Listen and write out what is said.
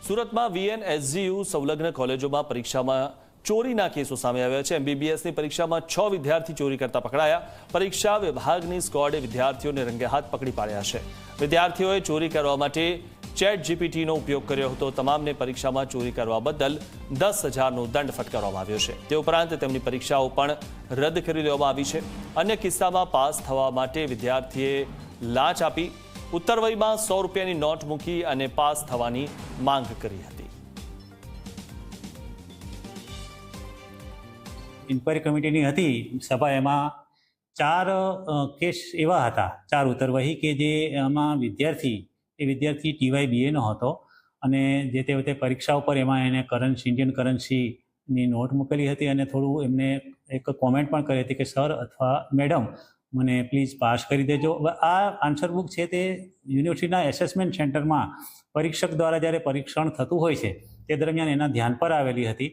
સુરતમાં VNSGU સંલગ્ન કોલેજોમાં પરીક્ષામાં ચોરીના કેસો સામે આવ્યા છે। MBBSની પરીક્ષામાં 6 વિદ્યાર્થી ચોરી કરતા પકડાયા। પરીક્ષા વિભાગની સ્ક્વોડે વિદ્યાર્થીઓને રંગે હાથ પકડી પાડ્યા છે। વિદ્યાર્થીઓએ ચોરી કરવા માટે ChatGPTનો ઉપયોગ કર્યો હતો। તમામને પરીક્ષામાં ચોરી કરવા બદલ 10,000નો દંડ ફટકારવામાં આવ્યો છે। તે ઉપરાંત તેમની પરીક્ષાઓ પણ રદ કરી દેવામાં આવી છે। અન્ય કિસ્સામાં પાસ થવા માટે વિદ્યાર્થીએ લાંચ આપી ઉત્તરવયમાં 100 રૂપિયાની નોટ મૂકી અને પાસ થવાની માંગ કરી હતી। ઇન્ક્વાયરી કમિટીની હતી સભા, એમાં 4 કેસ એવા હતા, 4 ઉત્તરવહી કે જે એમાં વિદ્યાર્થી TYBA નો હતો અને જે તે વખતે પરીક્ષા ઉપર એમાં એને ઇન્ડિયન કરન્સીની નોટ મૂકેલી હતી અને થોડું એમને એક કોમેન્ટ પણ કરી હતી કે સર અથવા મેડમ મને પ્લીઝ પાસ કરી દેજો। આ આન્સર બુક છે તે યુનિવર્સિટીના એસેસમેન્ટ સેન્ટરમાં પરીક્ષક દ્વારા જ્યારે પરીક્ષણ થતું હોય છે તે દરમિયાન એના ધ્યાન પર આવેલી હતી।